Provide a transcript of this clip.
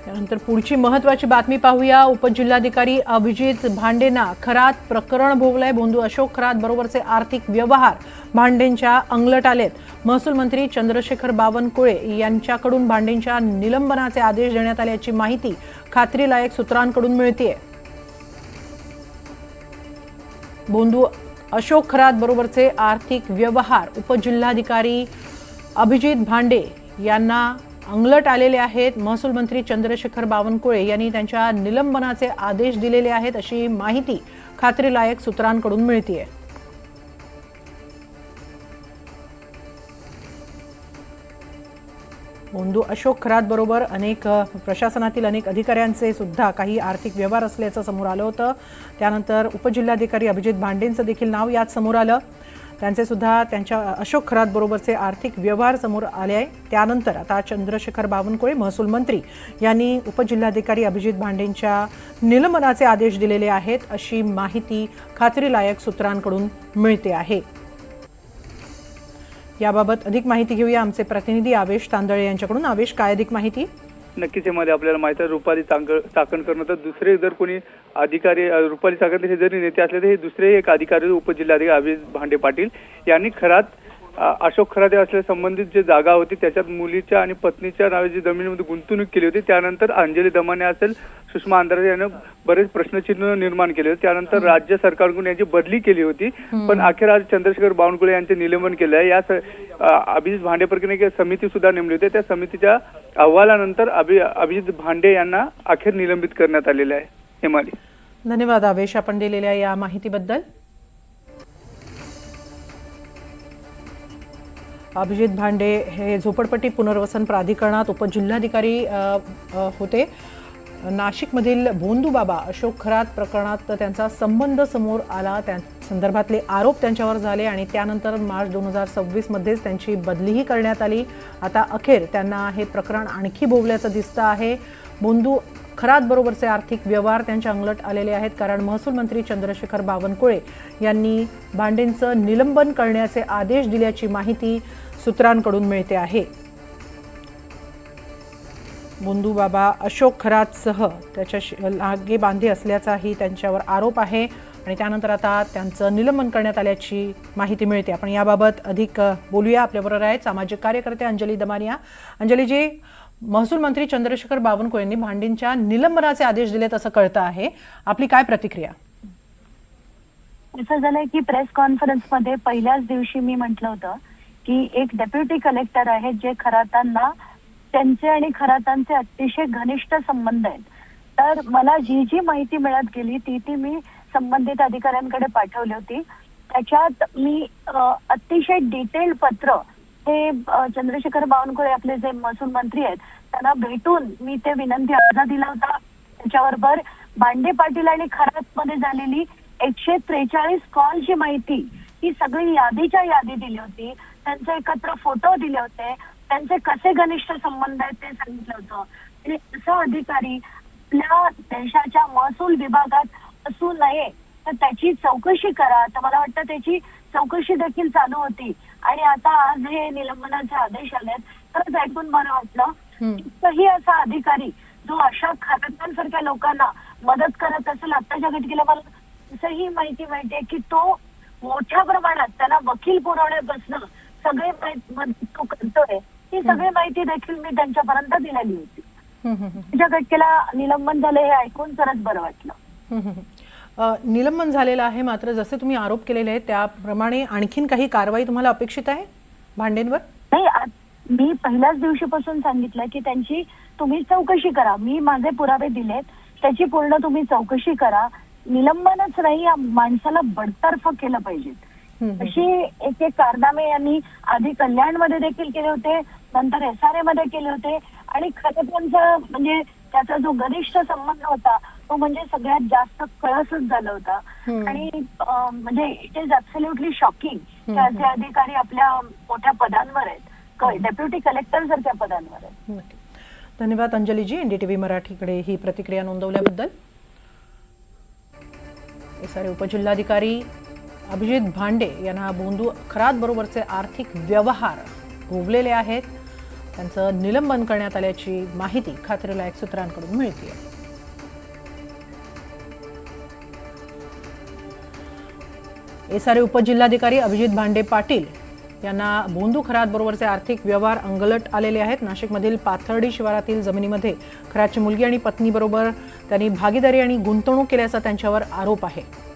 त्यानंतर पुढची महत्त्वाची बातमी पाहूया। उपजिल्हाधिकारी अभिजित भांडेंना खरात प्रकरण भोगलंय। बोंधू अशोक खरात बरोबरचे आर्थिक व्यवहार भांडेंच्या अंगलट आलेत। महसूल मंत्री चंद्रशेखर बावनकुळे यांच्याकडून भांडेंच्या निलंबनाचे आदेश देण्यात आल्याची माहिती खात्रीलायक सूत्रांकडून मिळतेय। बोंधू अशोक खरात बरोबरचे आर्थिक व्यवहार उपजिल्हाधिकारी अभिजित भांडे यांना अंगलट आलेले आहेत। महसूल मंत्री चंद्रशेखर बावनकुळे यांनी त्यांच्या निलंबनाचे आदेश दिलेले आहेत अशी माहिती खात्रीलायक सूत्रांकडून मिळतेय। बोंधू अशोक खरात बरोबर अनेक प्रशासनातील अनेक अधिकाऱ्यांचे सुद्धा काही आर्थिक व्यवहार असल्याचं समोर आलं होतं। त्यानंतर उपजिल्हाधिकारी अभिजित भांडेंचं देखील नाव यात समोर आलं। त्यांचे सुद्धा त्यांच्या अशोक खरात बरोबरचे आर्थिक व्यवहार समोर आले आहे। त्यानंतर आता चंद्रशेखर बावनकुळे महसूल मंत्री यांनी उपजिल्हाधिकारी अभिजित भांडेंच्या निलंबनाचे आदेश दिलेले आहेत अशी माहिती खात्रीलायक सूत्रांकडून मिळते आहे। याबाबत अधिक माहिती घेऊया आमचे प्रतिनिधी आवेश तांदळे यांच्याकडून। आवेश, काय अधिक माहिती? नक्कीच यामध्ये आपल्याला माहिती आहे, रुपाली चाकणकर तर दुसरे जर कोणी अधिकारी, रुपाली चाकणकर हे जरी नेते असले तर हे दुसरे एक अधिकारी उपजिल्हाधिकारी अभिजित भांडे पाटील यांनी खरात अशोक खरात असल्या संबंधित जे जागा होती त्याच्यात मुलीच्या आणि पत्नीच्या नावाची जमिनीमध्ये गुंतवणूक केली होती। त्यानंतर अंजली दमाने असेल, सुषमा अंधारे यांनी बरेच प्रश्नचिन्ह निर्माण केले होते। त्यानंतर राज्य सरकारकडून यांची बदली केली होती, पण अखेर आज चंद्रशेखर बावनकुळे यांचे निलंबन केले आहे। या अभिजित भांडे प्रकरणी एक समिती सुद्धा नेमली होती। त्या समितीच्या अहवालानंतर अभिजित भांडे यांना अखेर निलंबित करण्यात आलेले आहे। हेमाली, धन्यवाद आवेश आपण दिलेल्या या माहितीबद्दल। अभिजित भांडे हे झोपडपट्टी पुनर्वसन प्राधिकरणात उपजिल्हाधिकारी होते। नाशिकमधील बोंधू बाबा अशोक खरात प्रकरणात त्यांचा संबंध समोर आला। त्या संदर्भातले आरोप त्यांच्यावर झाले आणि त्यानंतर मार्च 2026 मध्येच त्यांची बदलीही करण्यात आली। आता अखेर त्यांना हे प्रकरण आणखी भोगल्याचं दिसतं आहे। बोंधू खरात बरोबरचे आर्थिक व्यवहार त्यांच्या अंगलट आलेले आहेत, कारण महसूल मंत्री चंद्रशेखर बावनकुळे यांनी भांडेंचं निलंबन करण्याचे आदेश दिल्याची माहिती सूत्रांकडून मिळते आहे। बोंधू बाबा अशोक खरातसह त्याच्या लागे बांधे असल्याचाही त्यांच्यावर आरोप आहे आणि त्यानंतर आता त्यांचं निलंबन करण्यात आल्याची माहिती मिळते। आपण याबाबत अधिक बोलूया। आपल्याबरोबर आहेत सामाजिक कार्यकर्ते अंजली दमानिया। अंजलीजी, महसूल मंत्री चंद्रशेखर बावनकुळे यांनी भांडेंच्या निलंबनाचे आदेश दिलेत असं कळतं आहे, आपली काय प्रतिक्रिया? असं झालंय की प्रेस कॉन्फरन्स मध्ये पहिल्याच दिवशी मी म्हटलं होतं की एक डेप्युटी कलेक्टर आहेत जे खरातांना, त्यांचे आणि खरातांचे अतिशय घनिष्ठ संबंध आहेत। तर मला जी जी माहिती मिळत गेली ती मी संबंधित अधिकाऱ्यांकडे पाठवली होती। त्याच्यात मी अतिशय डिटेल्ड पत्र हे चंद्रशेखर बावनकुळे आपले जे महसूल मंत्री आहेत त्यांना भेटून मी ते विनंती अर्ज दिला होता। त्याच्याबरोबर भांडे पाटील आणि खरात मध्ये झालेली 143 कॉलची माहिती ही सगळी यादीच्या यादी दिली होती। त्यांचे एकत्र फोटो दिले होते, त्यांचे कसे घनिष्ठ संबंध आहेत ते सांगितलं होतं। आणि असा अधिकारी आपल्या देशाच्या महसूल विभागात असू नये तर त्याची चौकशी करा। तर मला वाटतं त्याची चौकशी देखील चालू होती आणि आता आज हे निलंबनाचे आदेश आलेत। खरंच ऐकून बरं वाटलं। इतकंही असा अधिकारी जो अशा खरातांसारख्या लोकांना मदत करत असेल आताच्या घटनेला, मला असंही माहिती मिळते की तो मोठ्या प्रमाणात त्याला वकील पुरवण्यापासून सगळे मदत तो करतोय। ही सगळी माहिती देखील मी त्यांच्यापर्यंत दिलेली होती। त्या घटनेला निलंबन झालं हे ऐकून खरंच बरं वाटलं। निलंबन झालेलं आहे, मात्र जसे तुम्ही आरोप केलेले आहेत त्याप्रमाणे आणखीन काही कारवाई तुम्हाला अपेक्षित आहे भांडेंवर? नाही, मी पहिल्याच दिवशीपासून सांगितलं की त्यांची तुम्ही चौकशी करा। मी माझे पुरावे दिलेत, त्याची पूर्ण तुम्ही चौकशी करा। निलंबनच नाही, या माणसाला बडतर्फ केलं पाहिजे। अशी एक एक कारनामे यांनी आधी कल्याणमध्ये देखील केले होते, नंतर SRA मध्ये केले होते आणि खरं त्यांचा म्हणजे त्याचा जो घनिष्ठ संबंध होता तो म्हणजे सगळ्यात जास्त कळसच झाला होता। आणि म्हणजे इट इज ऍब्सोल्युटली शॉकिंग की असे अधिकारी आपल्या मोठ्या पदांवर आहेत, डेप्युटी कलेक्टर सारख्या पदांवर आहेत। धन्यवाद अंजलीजी, NDTV मराठीकडे ही प्रतिक्रिया नोंदवल्याबद्दल। SRA उपजिल्हाधिकारी अभिजित भांडे यांना बोंधू खरात बरोबरचे आर्थिक व्यवहार भोगलेले आहेत। त्यांचं निलंबन करण्यात आल्याची माहिती खात्रीलायक सूत्रांकडून मिळते. एसआरए उपजिल्हाधिकारी अभिजित भांडे पाटील यांना भोंदू खरात बरोबरचे आर्थिक व्यवहार अंगलट आलेले आहेत. नाशिकमधील पाथर्डी शिवारातील जमिनीमध्ये खरातची मुलगी आणि पत्नीबरोबर त्यांनी भागीदारी आणि गुंतवणूक केल्याचा त्यांच्यावर आरोप आहे.